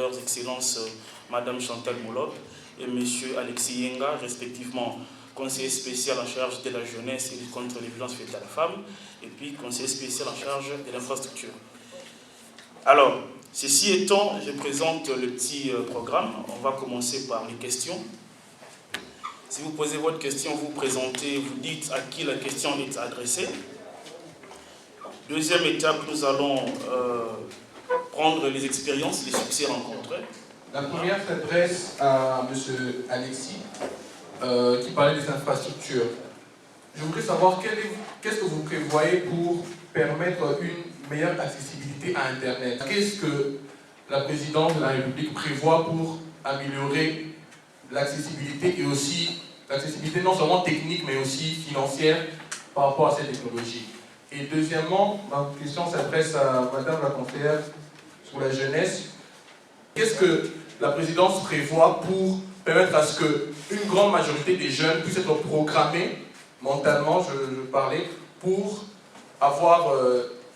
leurs excellences Madame Chantal Moulop et Monsieur Alexis Yenga, respectivement conseiller spécial en charge de la jeunesse et contre les violences faites à la femme, et puis conseiller spécial en charge de l'infrastructure. Alors, ceci étant, je présente le petit programme. On va commencer par les questions. Si vous posez votre question, vous présentez, vous dites à qui la question est adressée. Deuxième étape, nous allons prendre les expériences, les succès rencontrés. La première s'adresse à M. Alexis, qui parlait des infrastructures. Je voudrais savoir qu'est-ce que vous prévoyez pour permettre une meilleure accessibilité à Internet. Qu'est-ce que la présidence de la République prévoit pour améliorer l'accessibilité et aussi l'accessibilité non seulement technique mais aussi financière par rapport à cette technologie. Et deuxièmement, ma question s'adresse à Madame la conseillère sur la jeunesse. Qu'est-ce que la présidence prévoit pour permettre à ce qu'une grande majorité des jeunes puissent être programmés mentalement, je parlais, pour avoir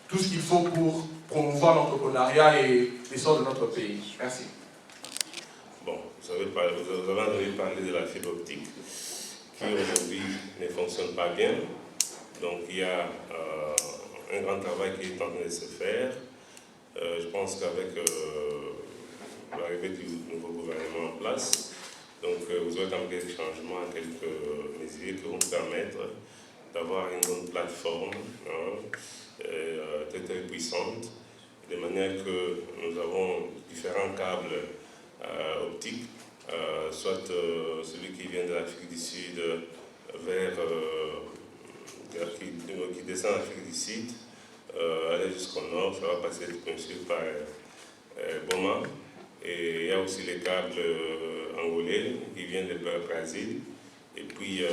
tout ce qu'il faut pour promouvoir l'entrepreneuriat et l'essor de notre pays. Merci. Bon, vous avez parlé de la fibre optique qui aujourd'hui ne fonctionne pas bien. Donc il y a un grand travail qui est en train de se faire. Je pense qu'avec l'arrivée du nouveau gouvernement en place, donc vous aurez quand même des changements, quelques mesures qui vont permettre d'avoir une bonne plateforme très très puissante, de manière que nous avons différents câbles optiques, soit celui qui vient de l'Afrique du Sud vers qui descend l'Afrique du Sud, aller jusqu'au nord, ça va passer bien sûr par Boma. Et il y a aussi les câbles angolais qui viennent de Brésil. Et puis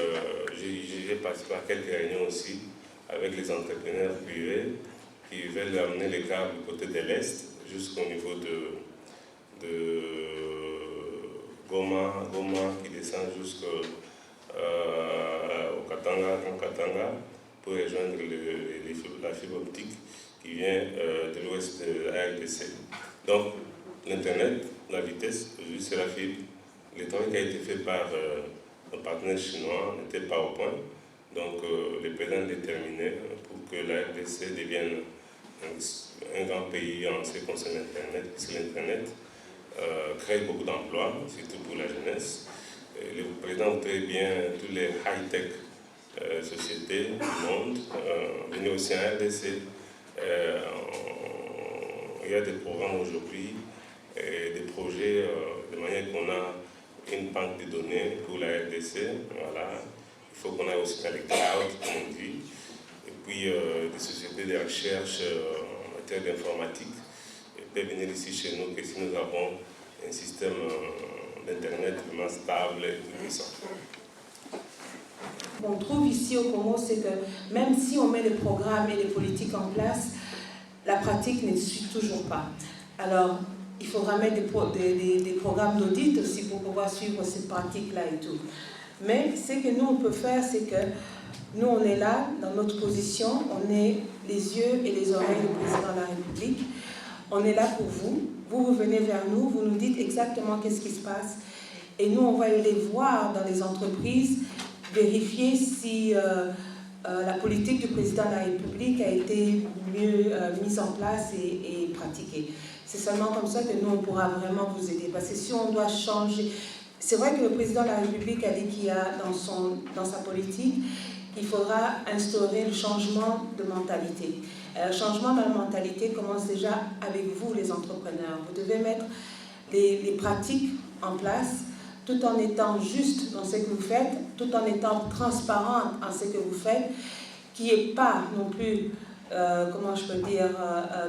j'ai participé à quelques réunions aussi avec les entrepreneurs privés qui veulent amener les câbles du côté de l'Est jusqu'au niveau de Goma qui descend jusqu'au Katanga pour rejoindre la fibre optique qui vient de l'ouest de la RDC. Donc l'Internet, la vitesse, c'est la fibre. Le travail qui a été fait par nos partenaires chinois n'était pas au point. Donc le président est déterminé pour que la RDC devienne un grand pays en ce qui concerne l'Internet, puisque l'Internet crée beaucoup d'emplois, surtout pour la jeunesse. Le président voudrait bien tous les high-tech sociétés du monde venir aussi en RDC. Il y a des programmes aujourd'hui, des projets, de manière qu'on a une banque de données pour la RDC. Voilà. Il faut qu'on ait aussi dans les clouds, comme on dit, et puis des sociétés de recherche en matière d'informatique peuvent venir ici chez nous, que si nous avons un système d'Internet vraiment stable et puissant. On trouve ici au Congo, c'est que même si on met les programmes et les politiques en place, la pratique ne suit toujours pas. Alors, il faudra mettre des programmes d'audit aussi pour pouvoir suivre cette pratique-là et tout. Mais ce que nous, on peut faire, c'est que nous, on est là, dans notre position, on est les yeux et les oreilles du président de la République. On est là pour vous. Vous venez vers nous, vous nous dites exactement qu'est-ce qui se passe. Et nous, on va aller voir dans les entreprises, vérifier si la politique du président de la République a été mieux mise en place et pratiquée. C'est seulement comme ça que nous, on pourra vraiment vous aider. Parce que si on doit changer... C'est vrai que le président de la République a dit qu'il y a dans sa politique qu'il faudra instaurer le changement de mentalité. Le changement de la mentalité commence déjà avec vous, les entrepreneurs. Vous devez mettre les pratiques en place tout en étant juste dans ce que vous faites, tout en étant transparent en ce que vous faites, qu'il n'y ait pas non plus, comment je peux dire,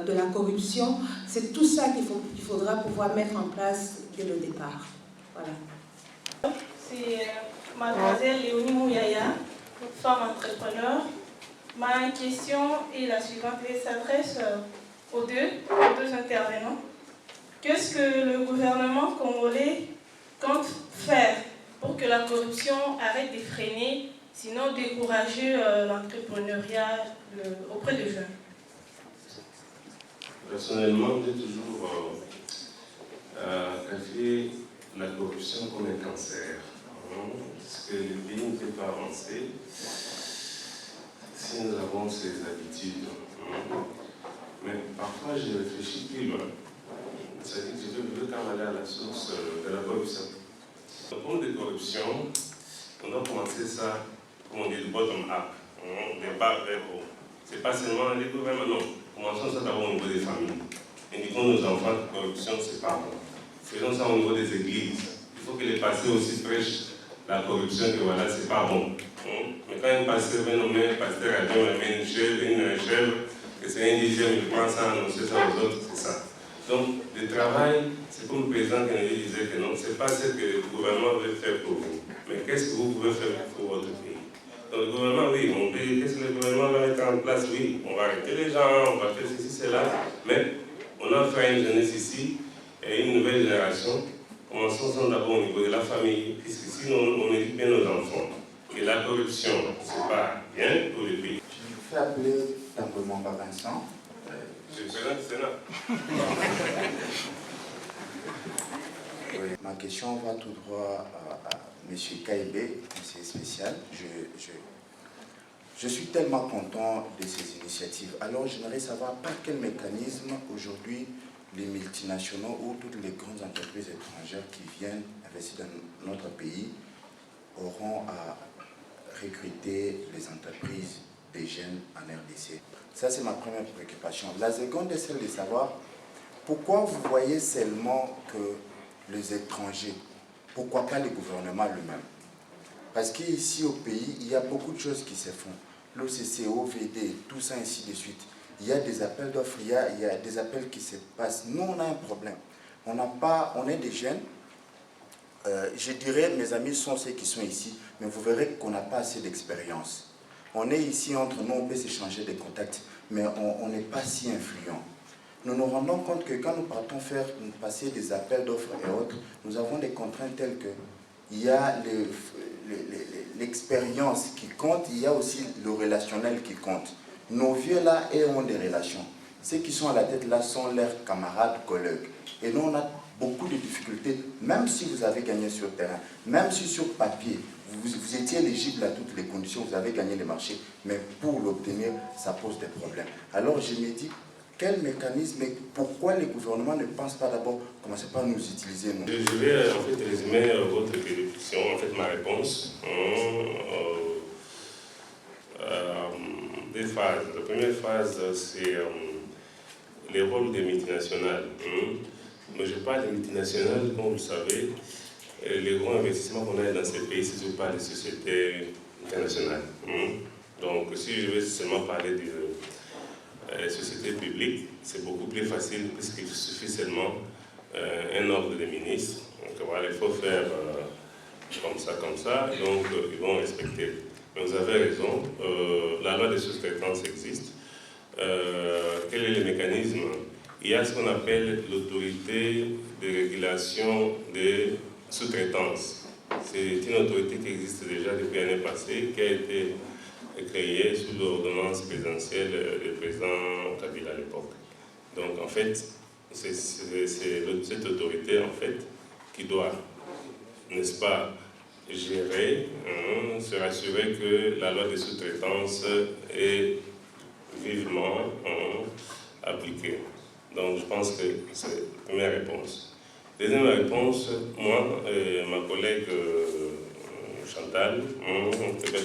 de la corruption. C'est tout ça qu'il faudra pouvoir mettre en place dès le départ. Voilà. C'est mademoiselle Léonie Mouyaya, femme entrepreneur. Ma question est la suivante, elle s'adresse aux deux intervenants. Qu'est-ce que le gouvernement congolais compte faire pour que la corruption arrête de freiner, sinon décourager l'entrepreneuriat auprès des jeunes? Personnellement, j'ai toujours envisager la corruption comme un cancer. Parce que le pays ne peut pas avancer si nous avons ces habitudes. Mais parfois, je réfléchis plus loin. C'est-à-dire que je veux quand même aller à la source de la corruption. En termes de corruption, on doit commencer ça, comme on dit, du bottom-up, des bas vers haut. Ce n'est pas seulement les gouvernements, non. Commençons ça d'abord au niveau des familles. Indiquons nos enfants que la corruption, c'est pas bon. Faisons ça au niveau des églises. Il faut que les pasteurs aussi prêchent la corruption, que voilà, c'est pas bon. Mais quand un pasteur vient nommer un pasteur à Dieu, il met une chèvre, que c'est un dixième, il prend ça, annoncer ça aux autres, c'est ça. Donc, le travail, c'est comme le président Kennedy disait que non, c'est pas ce que le gouvernement veut faire pour vous, mais qu'est-ce que vous pouvez faire pour votre pays. Donc, le gouvernement, oui, on dit, qu'est-ce que le gouvernement va mettre en place? Oui, on va arrêter les gens, on va faire ceci, cela, mais on a fait une jeunesse ici, et une nouvelle génération. Commençons d'abord au niveau de la famille, puisque si on éduque bien nos enfants, et la corruption, c'est pas bien pour le pays. Je vous fais appeler Tambemamba Vincent. Je suis président du Sénat. Oui, ma question va tout droit à M. Kaibé, conseiller spécial. Je suis tellement content de ces initiatives. Alors, j'aimerais savoir par quel mécanisme aujourd'hui les multinationaux ou toutes les grandes entreprises étrangères qui viennent investir dans notre pays auront à recruter les entreprises des jeunes en RDC. Ça, c'est ma première préoccupation. La seconde est celle de savoir pourquoi vous voyez seulement que les étrangers, pourquoi pas le gouvernement lui-même? Parce qu'ici au pays, il y a beaucoup de choses qui se font. L'OCC, OVD, tout ça, ainsi de suite. Il y a des appels d'offres, il y a des appels qui se passent. Nous, on a un problème. On est des jeunes. Je dirais, mes amis sont ceux qui sont ici, mais vous verrez qu'on n'a pas assez d'expérience. On est ici entre nous, on peut s'échanger des contacts, mais on n'est pas si influent. Nous nous rendons compte que quand nous partons passer des appels d'offres et autres, nous avons des contraintes telles que il y a l'expérience qui compte, il y a aussi le relationnel qui compte. Nos vieux là, eux, ont des relations. Ceux qui sont à la tête là sont leurs camarades, collègues. Et nous, on a beaucoup de difficultés, même si vous avez gagné sur le terrain, même si sur papier, vous étiez éligible à toutes les conditions, vous avez gagné les marchés, mais pour l'obtenir, ça pose des problèmes. Alors je me dis, quel mécanisme et pourquoi les gouvernements ne pensent pas d'abord commencer par nous utiliser nous? Je vais en fait résumer votre question, en fait ma réponse. Des phases. La première phase, c'est les rôles des multinationales. Mais je parle des multinationales, comme vous le savez, les grands investissements qu'on a dans ces pays, c'est surtout pas des sociétés internationales. Donc, si je vais seulement parler des sociétés publiques, c'est beaucoup plus facile puisqu'il suffit seulement un ordre des ministres. Donc, voilà, il faut faire comme ça, donc ils vont respecter. Mais vous avez raison, la loi des sous-traitances existe. Quel est le mécanisme? Il y a ce qu'on appelle l'autorité de régulation des sous-traitances. C'est une autorité qui existe déjà depuis l'année passée, qui a été créée sous l'ordonnance présidentielle du président Kabila à l'époque. Donc en fait, c'est cette autorité en fait qui doit, n'est-ce pas, gérer, se rassurer que la loi des sous-traitances est vivement appliquée. Donc je pense que c'est la première réponse. Deuxième réponse, moi et ma collègue Chantal,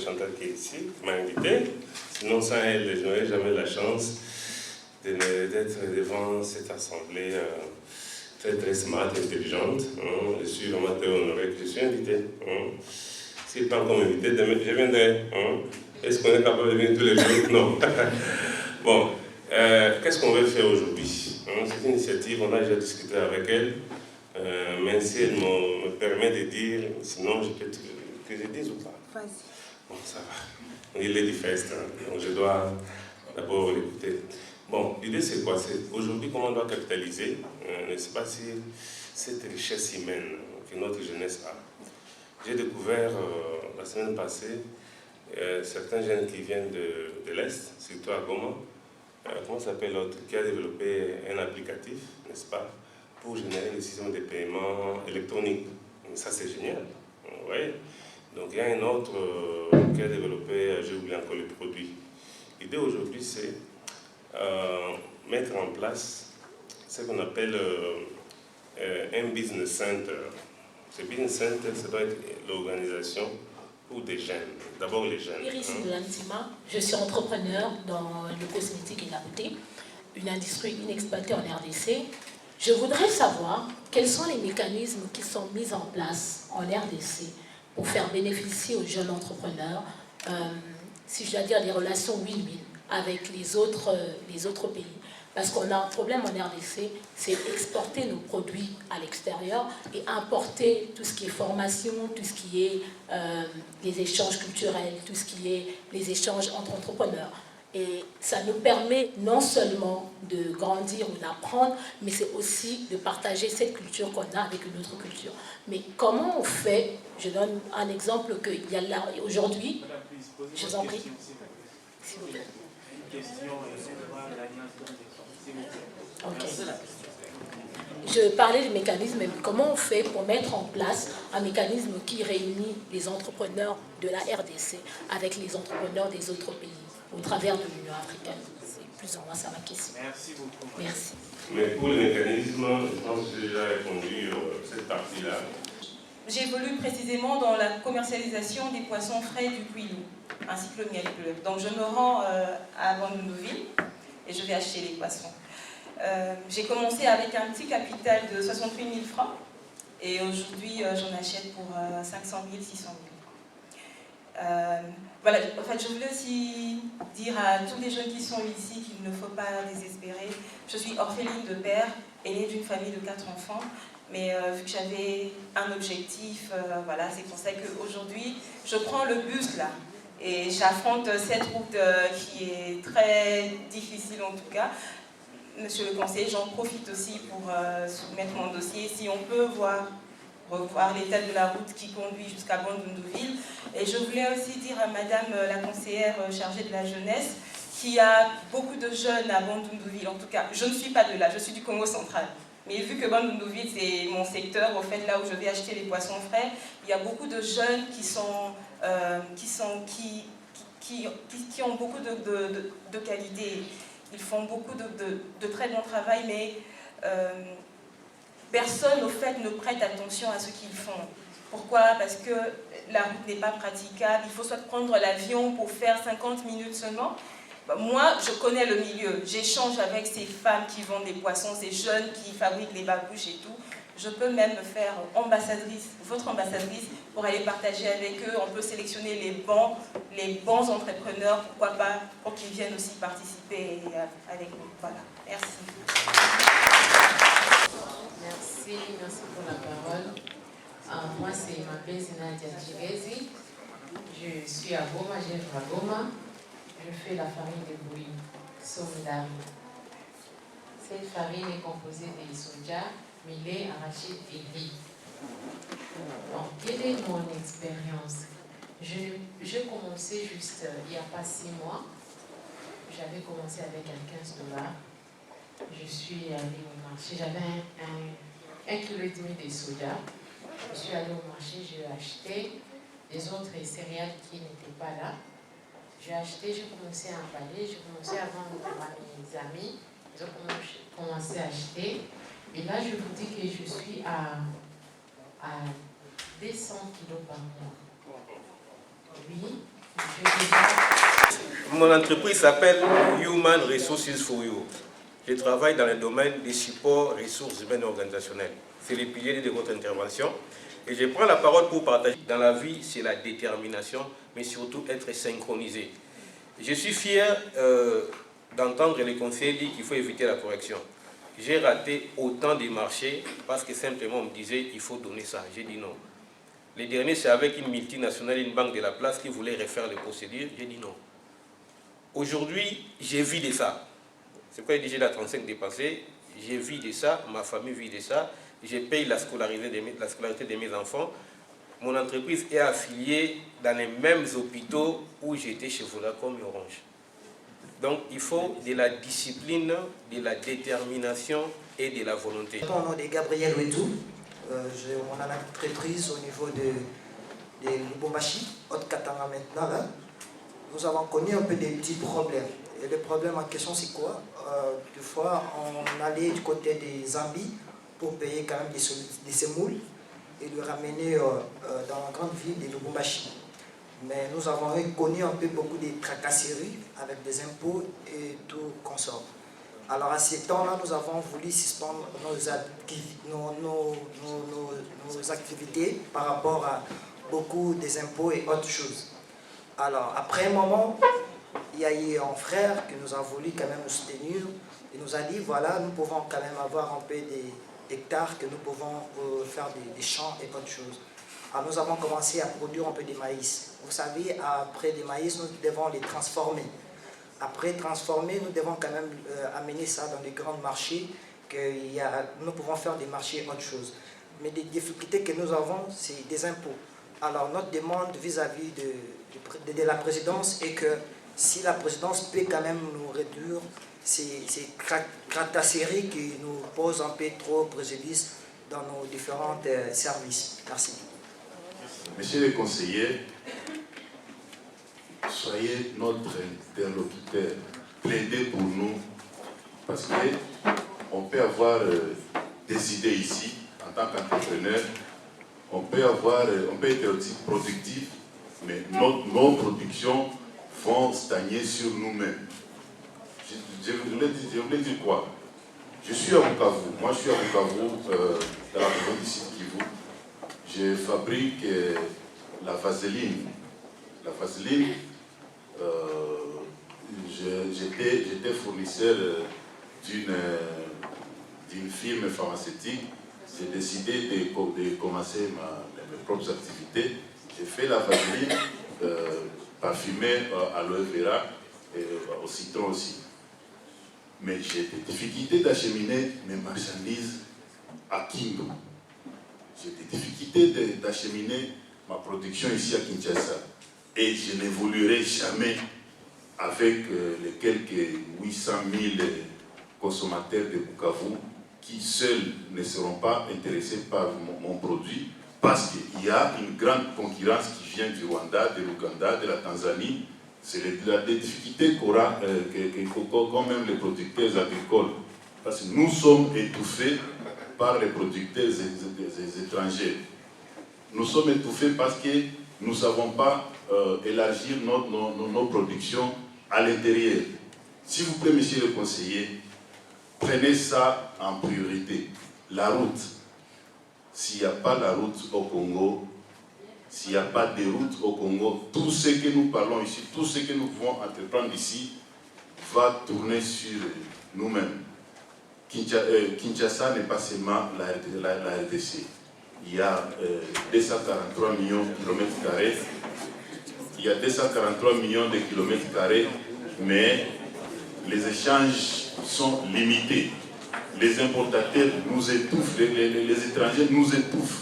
Chantal qui est ici, qui m'a invité. Sinon sans elle, je n'aurais jamais la chance d'être devant cette assemblée très smart, intelligente. Je suis vraiment très honoré que je suis invité. Si pas encore invité, je viendrai. Est-ce qu'on est capable de venir tous les jours? Non. Bon, qu'est-ce qu'on veut faire aujourd'hui? Cette initiative, on a déjà discuté avec elle, mais si elle me permet de dire, sinon je peux que je dise ou pas? Vas-y. Bon, ça va. Il est du fest, donc je dois d'abord l'écouter. Bon, l'idée c'est quoi? C'est aujourd'hui comment on doit capitaliser, n'est-ce pas, si cette richesse humaine que notre jeunesse a. J'ai découvert la semaine passée certains jeunes qui viennent de l'Est, surtout à Goma, comment s'appelle l'autre, qui a développé un applicatif, n'est-ce pas, pour générer le système de paiement électronique. Ça, c'est génial. Ouais. Donc, il y a un autre qui a développé, j'ai oublié encore le produit. L'idée aujourd'hui, c'est mettre en place ce qu'on appelle un business center. Ce business center, ça doit être l'organisation pour des jeunes. D'abord les jeunes. Iris Lantima, je suis entrepreneur dans le cosmétique et la beauté, une industrie inexploitée en RDC. Je voudrais savoir quels sont les mécanismes qui sont mis en place en RDC pour faire bénéficier aux jeunes entrepreneurs, si je dois dire, des relations win-win avec les autres pays. Parce qu'on a un problème en RDC, c'est exporter nos produits à l'extérieur et importer tout ce qui est formation, tout ce qui est les échanges culturels, tout ce qui est les échanges entre entrepreneurs. Et ça nous permet non seulement de grandir ou d'apprendre, mais c'est aussi de partager cette culture qu'on a avec une autre culture. Mais comment on fait? Je donne un exemple qu'il y a là aujourd'hui. Je vous en prie. S'il vous plaît. Okay. Je parlais du mécanisme, mais comment on fait pour mettre en place un mécanisme qui réunit les entrepreneurs de la RDC avec les entrepreneurs des autres pays au travers de l'Union africaine? C'est plus ou moins ça ma question. Merci beaucoup. Merci. Mais pour le mécanisme, je pense que j'ai déjà répondu cette partie-là. J'évolue précisément dans la commercialisation des poissons frais du Kouilou, ainsi que le miel bleu. Donc je me rends à Bandundu-Ville et je vais acheter les poissons. J'ai commencé avec un petit capital de 68 000 francs et aujourd'hui j'en achète pour 500 000, 600 000. Voilà, en fait, je voulais aussi dire à tous les jeunes qui sont ici qu'il ne faut pas désespérer. Je suis orpheline de père, aînée d'une famille de 4 enfants, mais vu que j'avais un objectif, voilà, c'est pour ça qu'aujourd'hui je prends le bus là et j'affronte cette route qui est très difficile en tout cas. Monsieur le conseiller, j'en profite aussi pour soumettre mon dossier. Si on peut revoir l'état de la route qui conduit jusqu'à Bandundu-Ville. Et je voulais aussi dire à madame la conseillère chargée de la jeunesse qu'il y a beaucoup de jeunes à Bandundu-Ville. En tout cas, je ne suis pas de là, je suis du Congo central. Mais vu que Bandundu-Ville, c'est mon secteur, au fait, là où je vais acheter les poissons frais, il y a beaucoup de jeunes qui ont beaucoup de qualités. Ils font beaucoup de très bon travail, mais personne, au fait, ne prête attention à ce qu'ils font. Pourquoi? Parce que la route n'est pas praticable. Il faut soit prendre l'avion pour faire 50 minutes seulement. Moi, je connais le milieu. J'échange avec ces femmes qui vendent des poissons, ces jeunes qui fabriquent les babouches et tout. Je peux même me faire ambassadrice, votre ambassadrice, pour aller partager avec eux. On peut sélectionner les bons entrepreneurs, pourquoi pas, pour qu'ils viennent aussi participer avec nous. Voilà, merci. Merci pour la parole. Moi, c'est Mabezina Diadjigezi. Je suis à Goma, j'ai à Goma. Je fais la farine de bouillie, Somdam. Cette farine est composée de soja, millet, arachide et riz. Donc, quelle est mon expérience? Je commençais juste il n'y a pas 6 mois. J'avais commencé avec un 15 $. Je suis allée au marché, j'avais un kilo et demi de soja. Je suis allée au marché, j'ai acheté les autres céréales qui n'étaient pas là. J'ai acheté, j'ai commencé à emballer, j'ai commencé à vendre à mes amis. Ils ont commencé à acheter. Et là, je vous dis que je suis à 200 kilos par mois. Oui, Mon entreprise s'appelle Human Resources for You. Je travaille dans le domaine des supports ressources humaines et organisationnelles. C'est les piliers de votre intervention. Et je prends la parole pour partager. Dans la vie, c'est la détermination, mais surtout être synchronisé. Je suis fier d'entendre les conseillers dire qu'il faut éviter la correction. J'ai raté autant de marchés parce que simplement on me disait il faut donner ça. J'ai dit non. Les derniers, c'est avec une multinationale, une banque de la place qui voulait refaire les procédures. J'ai dit non. Aujourd'hui, j'ai vu de ça. C'est pourquoi j'ai la 35 dépassée. J'ai vu de ça, ma famille vit de ça. Je paye la scolarité de mes enfants. Mon entreprise est affiliée dans les mêmes hôpitaux où j'étais chez Vodacom et Orange. Donc il faut de la discipline, de la détermination et de la volonté. Mon nom est Gabriel Ouedou. J'ai mon entreprise au niveau de Lubumbashi, Haute-Katanga maintenant. Là. Nous avons connu un peu des petits problèmes. Et le problème en question, c'est quoi? Des fois, on allait du côté des Zambie pour payer quand même des semoules et le ramener dans la grande ville de Lubumbashi. Mais nous avons connu un peu beaucoup de tracasseries avec des impôts et tout consort. Alors à ces temps-là, nous avons voulu suspendre nos activités par rapport à beaucoup des impôts et autres choses. Alors après un moment, il y a eu un frère qui nous a voulu quand même nous soutenir et nous a dit voilà, nous pouvons quand même avoir un peu des hectares que nous pouvons faire des champs et autre chose. Alors nous avons commencé à produire un peu de maïs. Vous savez, après des maïs, nous devons les transformer. Après transformer, nous devons quand même amener ça dans les grands marchés, nous pouvons faire des marchés et autre chose. Mais les difficultés que nous avons, c'est des impôts. Alors notre demande vis-à-vis de la présidence est que si la présidence peut quand même nous réduire ces gratte-séries qui nous posent un peu trop préjudice dans nos différents services. Merci. Monsieur le conseiller, soyez notre interlocuteur, plaidez pour nous, parce qu'on peut avoir des idées ici, en tant qu'entrepreneur, on peut être aussi productif, mais nos productions vont stagner sur nous-mêmes. Je voulais dire quoi? Je suis à Bukavu, moi je suis à Bukavu, dans la région du Sud Kivu. Je fabrique la vaseline. La vaseline, j'étais fournisseur d'une firme pharmaceutique. J'ai décidé de commencer mes propres activités. J'ai fait la vaseline parfumée à l'aloe vera et au citron aussi. Mais j'ai des difficultés d'acheminer mes marchandises à Kindu. J'ai des difficultés d'acheminer ma production ici à Kinshasa. Et je n'évoluerai jamais avec les quelques 800 000 consommateurs de Bukavu qui seuls ne seront pas intéressés par mon produit parce qu'il y a une grande concurrence qui vient du Rwanda, de l'Ouganda, de la Tanzanie. C'est la difficulté qu'ont même les producteurs agricoles. Parce que nous sommes étouffés par les producteurs étrangers. Nous sommes étouffés parce que nous ne savons pas élargir nos productions à l'intérieur. S'il vous plaît, monsieur le conseiller, prenez ça en priorité. La route. S'il n'y a pas la route au Congo, s'il n'y a pas de route au Congo, tout ce que nous parlons ici, tout ce que nous pouvons entreprendre ici, va tourner sur nous-mêmes. Kinshasa n'est pas seulement la RDC. Il y a 243 millions de kilomètres carrés. Il y a 243 millions de kilomètres carrés, mais les échanges sont limités. Les importateurs nous étouffent, les étrangers nous étouffent.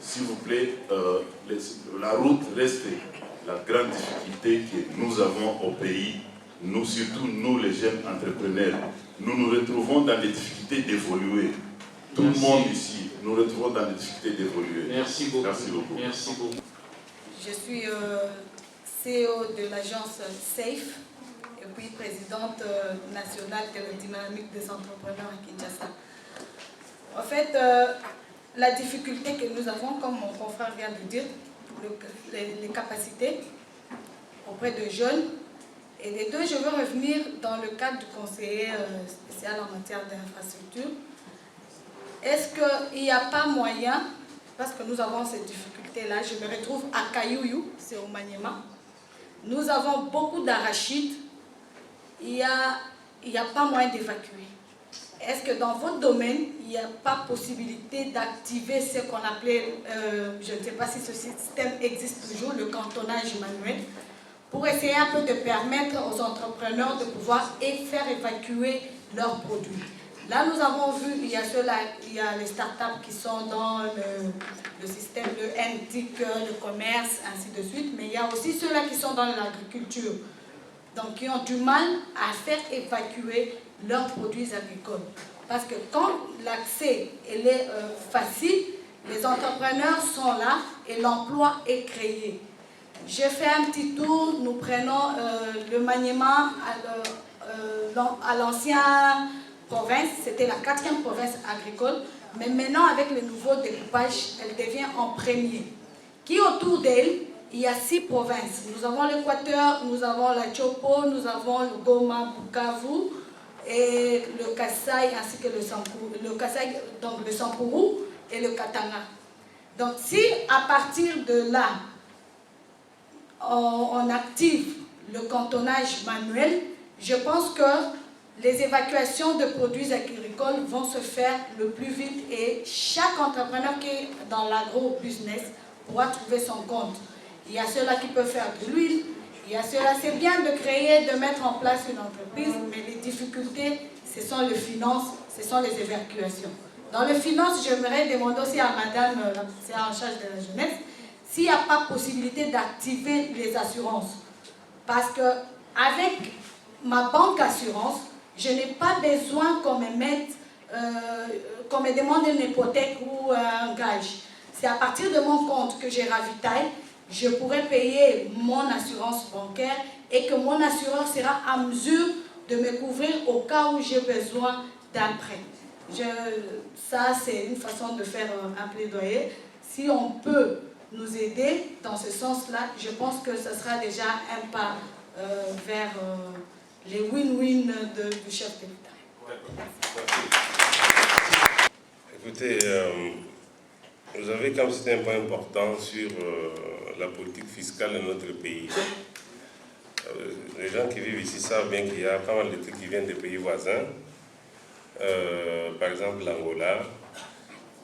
S'il vous plaît, la route reste la grande difficulté que nous avons au pays, nous, surtout nous les jeunes entrepreneurs. Nous nous retrouvons dans les difficultés d'évoluer. Tout le monde ici, nous nous retrouvons dans les difficultés d'évoluer. Merci beaucoup. Merci beaucoup. Merci beaucoup. Je suis CEO de l'agence SAFE et puis présidente nationale de la dynamique des entrepreneurs à Kinshasa. En fait, la difficulté que nous avons, comme mon confrère vient de dire, les capacités auprès de jeunes. Et les deux, je veux revenir dans le cadre du conseiller spécial en matière d'infrastructure. Est-ce qu'il n'y a pas moyen, parce que nous avons cette difficulté-là, je me retrouve à Kayouyou, c'est au Maniema. Nous avons beaucoup d'arachides, il n'y a pas moyen d'évacuer. Est-ce que dans votre domaine, il n'y a pas possibilité d'activer ce qu'on appelait, je ne sais pas si ce système existe toujours, le cantonnage manuel, pour essayer un peu de permettre aux entrepreneurs de pouvoir faire évacuer leurs produits. Là, nous avons vu, il y a les startups qui sont dans le système de NTIC, le commerce, ainsi de suite, mais il y a aussi ceux-là qui sont dans l'agriculture, donc qui ont du mal à faire évacuer leurs produits agricoles. Parce que quand l'accès est facile, les entrepreneurs sont là et l'emploi est créé. J'ai fait un petit tour, nous prenons le Maniema à l'ancienne province, c'était la 4e province agricole, mais maintenant avec le nouveau découpage, elle devient en premier. Qui autour d'elle, il y a 6 provinces. Nous avons l'Équateur, nous avons la Chopo, nous avons le Goma, Bukavu, et le Kasaï ainsi que le Sampuru et le Katanga. Donc si à partir de là, on active le cantonnage manuel, je pense que les évacuations de produits agricoles vont se faire le plus vite et chaque entrepreneur qui est dans l'agro-business pourra trouver son compte. Il y a ceux-là qui peuvent faire de l'huile, il y a ceux-là, c'est bien de créer, de mettre en place une entreprise, mais les difficultés, ce sont les finances, ce sont les évacuations. Dans les finances, j'aimerais demander aussi à madame, c'est en charge de la jeunesse, s'il n'y a pas possibilité d'activer les assurances. Parce que avec ma banque assurance, je n'ai pas besoin qu'on me mette, qu'on me demande une hypothèque ou un gage. C'est à partir de mon compte que j'ai ravitaille, je pourrais payer mon assurance bancaire et que mon assureur sera à mesure de me couvrir au cas où j'ai besoin d'un prêt. Ça, c'est une façon de faire un plaidoyer. Si on peut nous aider dans ce sens-là, je pense que ce sera déjà un pas vers les win-win du chef de l'État. Écoutez, vous avez comme c'était un point important sur la politique fiscale de notre pays. Les gens qui vivent ici savent bien qu'il y a pas mal de trucs qui viennent des pays voisins, par exemple l'Angola,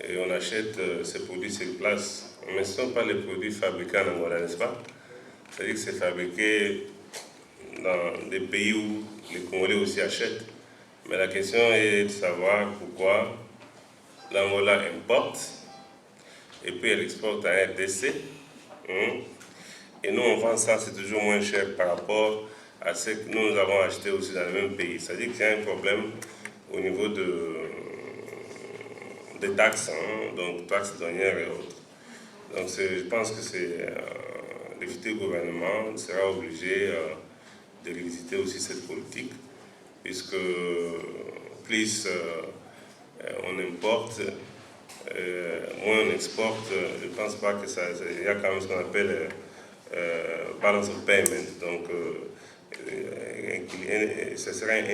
et on achète ces produits sur place. Mais ce ne sont pas les produits fabriqués en Angola, n'est-ce pas? C'est-à-dire que c'est fabriqué dans des pays où les Congolais aussi achètent. Mais la question est de savoir pourquoi l'Angola importe et puis elle exporte à RDC. Et nous, on vend ça, c'est toujours moins cher par rapport à ce que nous avons acheté aussi dans le même pays. C'est-à-dire qu'il y a un problème au niveau des taxes, donc taxes douanières et autres. Donc je pense que c'est le futur gouvernement sera obligé de revisiter aussi cette politique, puisque plus on importe, moins on exporte. Je ne pense pas que ça... Il y a quand même ce qu'on appelle balance of payment, donc ce sera un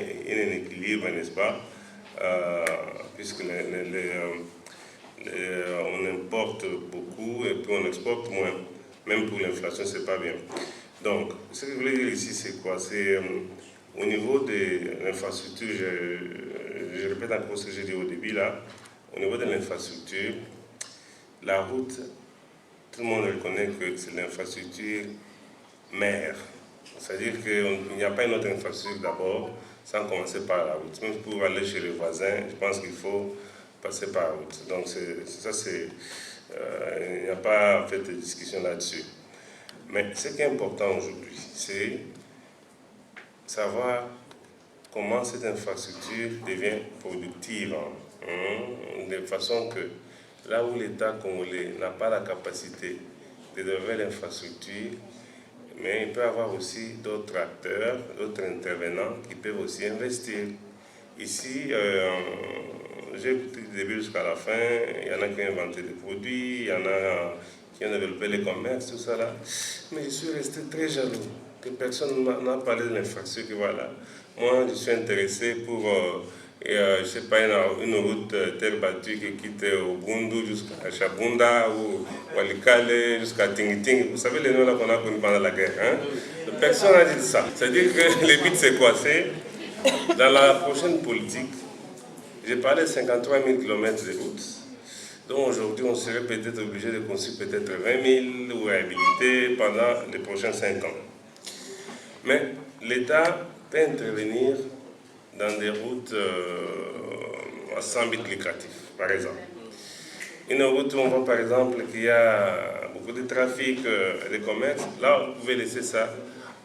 équilibre, n'est-ce pas, puisque on importe beaucoup et puis on exporte moins. Même pour l'inflation, c'est pas bien. Donc, ce que je voulais dire ici, c'est quoi? C'est au niveau de l'infrastructure, je répète encore ce que j'ai dit au début là, au niveau de l'infrastructure, la route, tout le monde reconnaît que c'est l'infrastructure mère. C'est-à-dire qu'il n'y a pas une autre infrastructure d'abord, sans commencer par la route. Même pour aller chez les voisins, je pense qu'il faut passer par la route. Donc ça, c'est... il n'y a pas en fait de discussion là-dessus. Mais ce qui est important aujourd'hui, c'est savoir comment cette infrastructure devient productive, de façon que là où l'État congolais n'a pas la capacité de développer l'infrastructure, mais il peut y avoir aussi d'autres acteurs, d'autres intervenants qui peuvent aussi investir. Ici, j'ai écouté du début jusqu'à la fin, il y en a qui ont inventé des produits, il y en a qui ont développé les commerces, tout ça là. Mais je suis resté très jaloux que personne n'a parlé de l'infrastructure. Voilà. Moi, je suis intéressé pour, je ne sais pas, une route terre battue qui quitte Ubundu jusqu'à Chabunda ou Walikale jusqu'à Tingiting. Vous savez les noms là qu'on a connus pendant la guerre. Personne n'a dit ça. C'est-à-dire que le but c'est quoi? C'est dans la prochaine politique, j'ai parlé de 53 000 km de routes. Donc aujourd'hui, on serait peut-être obligé de construire peut-être 20 000 ou réhabiliter pendant les prochains 5 ans. Mais l'État peut intervenir dans des routes à 100 000 lucratifs, par exemple. Une route où on voit par exemple qu'il y a beaucoup de trafic et de commerce, là vous pouvez laisser ça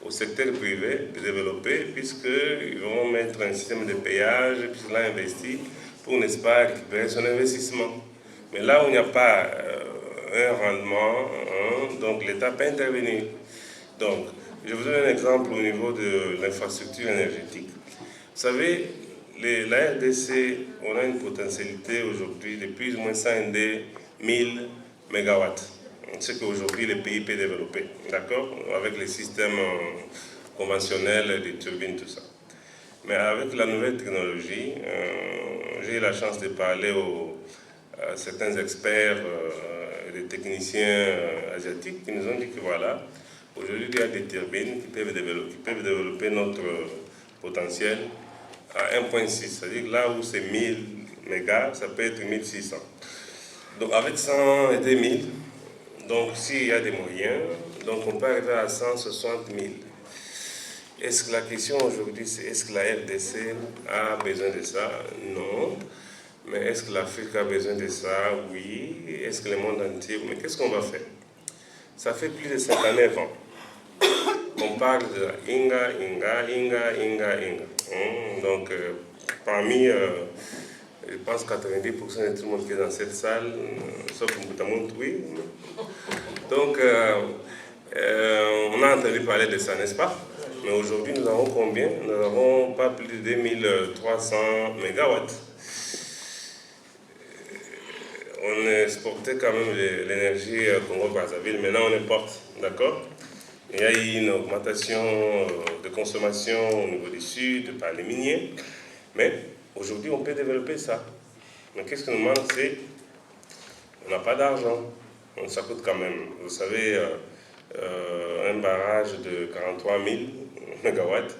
au secteur privé de développer, puisqu'ils vont mettre un système de péage, puisqu'ils l'ont investi pour, n'est-ce pas, récupérer son investissement. Mais là où il n'y a pas un rendement, donc l'État peut intervenir. Donc, je vous donne un exemple au niveau de l'infrastructure énergétique. Vous savez, la RDC, on a une potentialité aujourd'hui de plus ou moins 102 000 MW. Ce qu'aujourd'hui les pays peuvent développer, d'accord, avec les systèmes conventionnels des turbines, tout ça. Mais avec la nouvelle technologie, j'ai eu la chance de parler à certains experts et des techniciens asiatiques qui nous ont dit que voilà, aujourd'hui il y a des turbines qui peuvent développer notre potentiel à 1.6, c'est-à-dire là où c'est 1000 mégas, ça peut être 1600. Donc avec 100 et 2000, donc s'il y a des moyens, donc on peut arriver à 160 000. Est-ce que la question aujourd'hui, c'est est-ce que la RDC a besoin de ça? Non. Mais est-ce que l'Afrique a besoin de ça? Oui. Est-ce que le monde entier? Mais qu'est-ce qu'on va faire? Ça fait plus de 59 ans. On parle de Inga. Donc, parmi, je pense, 90% de tout le monde qui est dans cette salle, sauf Moutamout, oui. Donc, on a entendu parler de ça, n'est-ce pas? Mais aujourd'hui, nous avons combien? Nous n'avons pas plus de 2300 mégawatts. On exportait quand même l'énergie Congo-Brazzaville, maintenant on importe, d'accord? Il y a eu une augmentation de consommation au niveau du sud par les miniers, mais aujourd'hui on peut développer ça. Mais qu'est-ce qui nous manque? C'est on n'a pas d'argent, ça coûte quand même. Vous savez, un barrage de 43 000 mégawatts,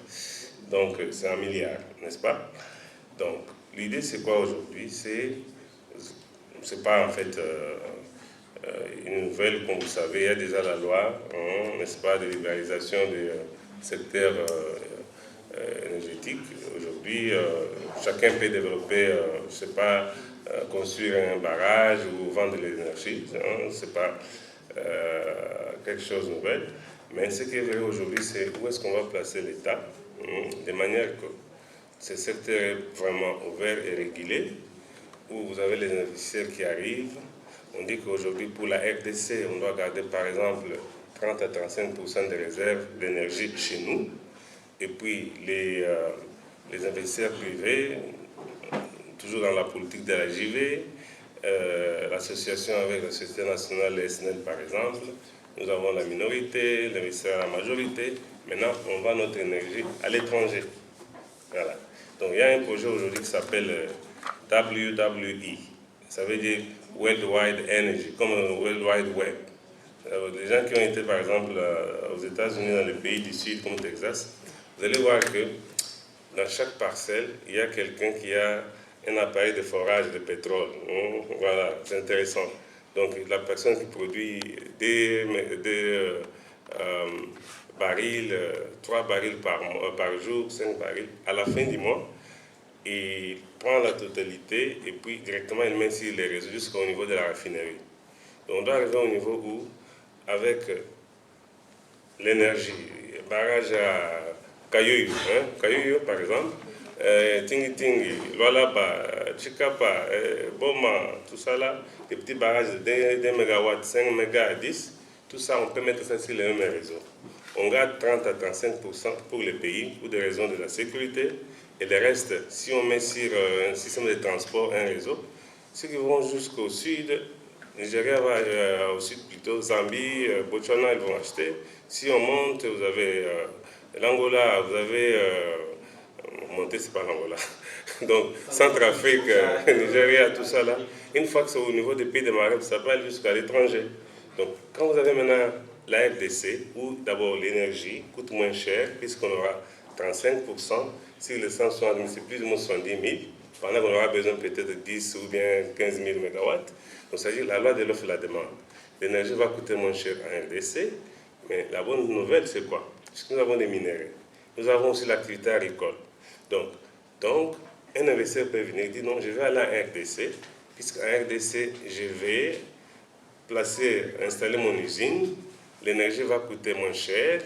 donc c'est 1 milliard, n'est-ce pas? Donc l'idée c'est quoi aujourd'hui? C'est pas en fait une nouvelle, comme vous savez, il y a déjà la loi, n'est-ce pas, de libéralisation du secteur énergétique. Aujourd'hui, chacun peut développer, je sais pas, construire un barrage ou vendre de l'énergie, c'est pas quelque chose de nouvel. Mais ce qui est vrai aujourd'hui, c'est où est-ce qu'on va placer l'État, de manière que ce secteur est vraiment ouvert et régulé, où vous avez les investisseurs qui arrivent. On dit qu'aujourd'hui, pour la RDC, on doit garder par exemple 30 à 35% des réserves d'énergie chez nous. Et puis les investisseurs privés, toujours dans la politique de la JV, l'association avec la Société nationale, les SNEL par exemple, nous avons la minorité, l'investisseur la majorité. Maintenant, on vend notre énergie à l'étranger. Voilà. Donc il y a un projet aujourd'hui qui s'appelle WWE. Ça veut dire World Wide Energy, comme World Wide Web. Les gens qui ont été par exemple aux États-Unis, dans les pays du Sud comme Texas, vous allez voir que dans chaque parcelle, il y a quelqu'un qui a un appareil de forage de pétrole. Voilà, c'est intéressant. Donc la personne qui produit des barils, 3 barils par jour, 5 barils, à la fin du mois, il prend la totalité et puis directement il met sur les réseaux jusqu'au niveau de la raffinerie. Donc on doit arriver au niveau où, avec l'énergie, barrage à Kayoyo, Kayoyo par exemple, Tingi Tingi, Lualaba, Chikapa, Boma, tout ça là, des petits barrages de 2 MW, 5 mégas, 10, tout ça on peut mettre ça sur les mêmes réseaux. On garde 30 à 35% pour les pays pour des raisons de la sécurité. Et le reste, si on met sur un système de transport, un réseau, ceux qui vont jusqu'au sud, Nigeria va au sud plutôt, Zambie, Botswana, ils vont acheter. Si on monte, vous avez l'Angola, vous avez... monter, c'est pas l'Angola. Donc, Centrafrique, Nigeria, tout ça là. Une fois que c'est au niveau des pays de Maghreb, ça va aller jusqu'à l'étranger. Donc, quand vous avez maintenant la RDC, où d'abord l'énergie coûte moins cher, puisqu'on aura 35%, sur les 160 000, c'est plus ou moins 70 000, pendant qu'on aura besoin peut-être de 10 ou bien 15 000 mégawatts. Donc, c'est-à-dire la loi de l'offre et la demande. L'énergie va coûter moins cher en RDC, mais la bonne nouvelle, c'est quoi? Puisque nous avons des minéraux, nous avons aussi l'activité agricole. Donc, un investisseur peut venir et dire non, je vais aller en RDC, puisqu'en RDC, je vais installer mon usine, l'énergie va coûter moins cher.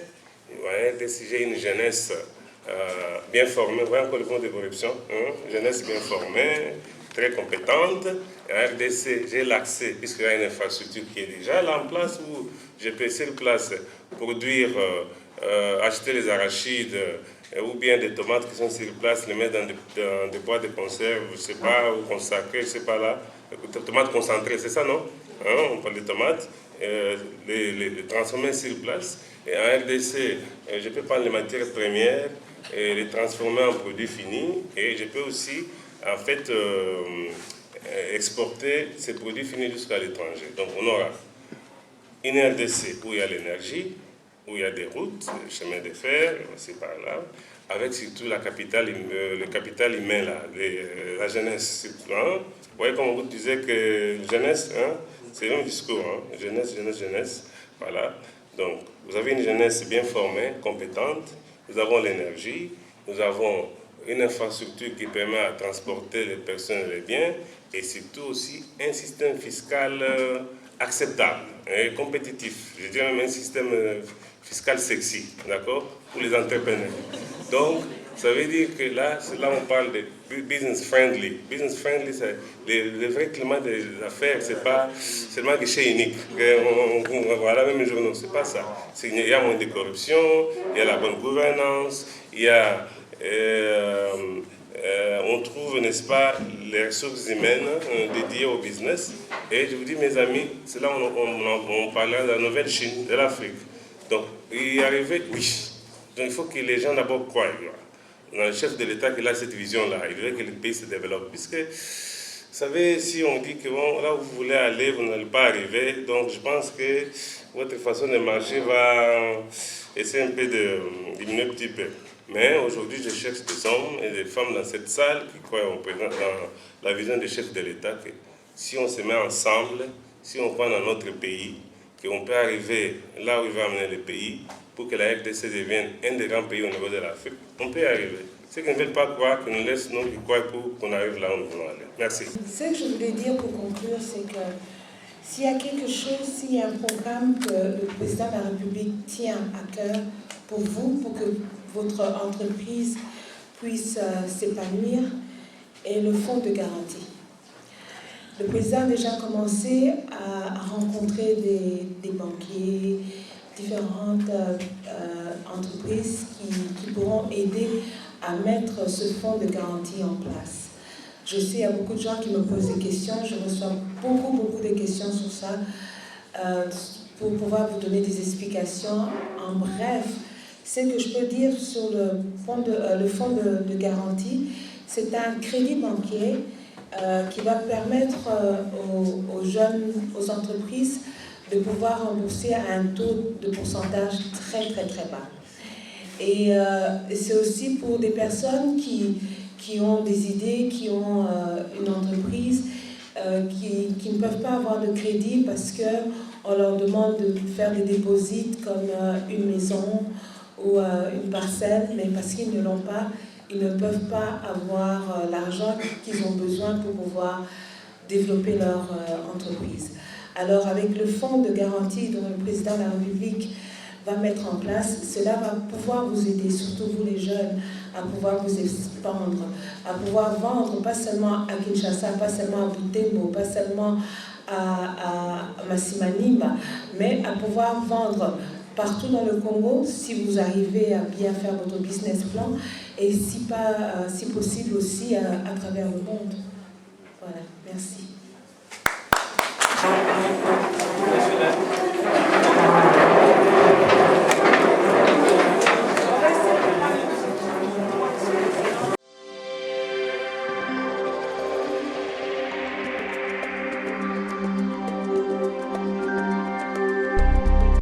En RDC, j'ai une jeunesse bien formée, voyez encore le fond de corruption, jeunesse bien formée, très compétente. En RDC, j'ai l'accès, puisqu'il y a une infrastructure qui est déjà là en place, où je peux sur place produire, acheter les arachides ou bien des tomates qui sont sur place, les mettre dans des boîtes de conserve, je ne sais pas, ou consacrées, je ne sais pas là. Tomates concentrées, c'est ça, non? Hein, on parle de tomates, les transformer sur place. Et en RDC, je peux prendre les matières premières et les transformer en produits finis. Et je peux aussi, en fait, exporter ces produits finis jusqu'à l'étranger. Donc, on aura une RDC où il y a l'énergie, où il y a des routes, des chemins de fer, c'est par là, avec surtout le capital humain, là, la jeunesse. Hein? Vous voyez, comme vous disiez que jeunesse, hein, c'est un discours, hein? Jeunesse, jeunesse, jeunesse. Voilà. Donc, vous avez une jeunesse bien formée, compétente, nous avons l'énergie, nous avons une infrastructure qui permet de transporter les personnes et les biens, et surtout aussi un système fiscal acceptable et compétitif. Je dirais même un système fiscal sexy, d'accord, pour les entrepreneurs. Donc, ça veut dire que là on parle de business friendly. Business friendly, c'est le vrai climat des affaires, c'est pas seulement guichet unique. Voilà, même les journaux, c'est pas ça. Il y a moins de corruption, il y a la bonne gouvernance, il y a, on trouve, n'est-ce pas, les ressources humaines dédiées au business. Et je vous dis, mes amis, c'est là où on parlera de la nouvelle Chine, de l'Afrique. Donc, y arriver, oui. Donc, il faut que les gens d'abord croient. Le chef de l'État qui a cette vision-là, il veut que le pays se développe. Puisque, vous savez, si on dit que bon, là où vous voulez aller, vous n'allez pas arriver. Donc, je pense que votre façon de marcher va essayer un peu de diminuer un petit peu. Mais aujourd'hui, je cherche des hommes et des femmes dans cette salle qui croient dans la vision des chefs de l'État que si on se met ensemble, si on croit dans notre pays, qu'on peut arriver là où il va amener le pays, pour que la RDC devienne un des grands pays au niveau de l'Afrique, on peut y arriver. Ceux qui ne veulent pas croire, qu'ils nous laissent nous qui croient pour qu'on arrive là où nous voulons aller. Merci. Ce que je voulais dire pour conclure, c'est que s'il y a quelque chose, s'il y a un programme que le président de la République tient à cœur pour vous, pour que votre entreprise puisse s'épanouir, est le fonds de garantie. Le président a déjà commencé à rencontrer des banquiers, différentes entreprises qui pourront aider à mettre ce fonds de garantie en place. Je sais qu'il y a beaucoup de gens qui me posent des questions, je reçois beaucoup de questions sur ça, pour pouvoir vous donner des explications. En bref, ce que je peux dire sur le fonds de garantie, c'est un crédit banquier qui va permettre aux jeunes, aux entreprises, de pouvoir rembourser à un taux de pourcentage très bas. Et c'est aussi pour des personnes qui ont des idées, qui ont une entreprise, qui ne peuvent pas avoir de crédit parce qu'on leur demande de faire des dépôts comme une maison ou une parcelle, mais parce qu'ils ne l'ont pas, ils ne peuvent pas avoir l'argent qu'ils ont besoin pour pouvoir développer leur entreprise. Alors avec le fonds de garantie dont le président de la République va mettre en place, cela va pouvoir vous aider, surtout vous les jeunes, à pouvoir vous expandre, à pouvoir vendre, pas seulement à Kinshasa, pas seulement à Butembo, pas seulement à Massimanimba, mais à pouvoir vendre partout dans le Congo, si vous arrivez à bien faire votre business plan, et si possible aussi à travers le monde. Voilà, merci.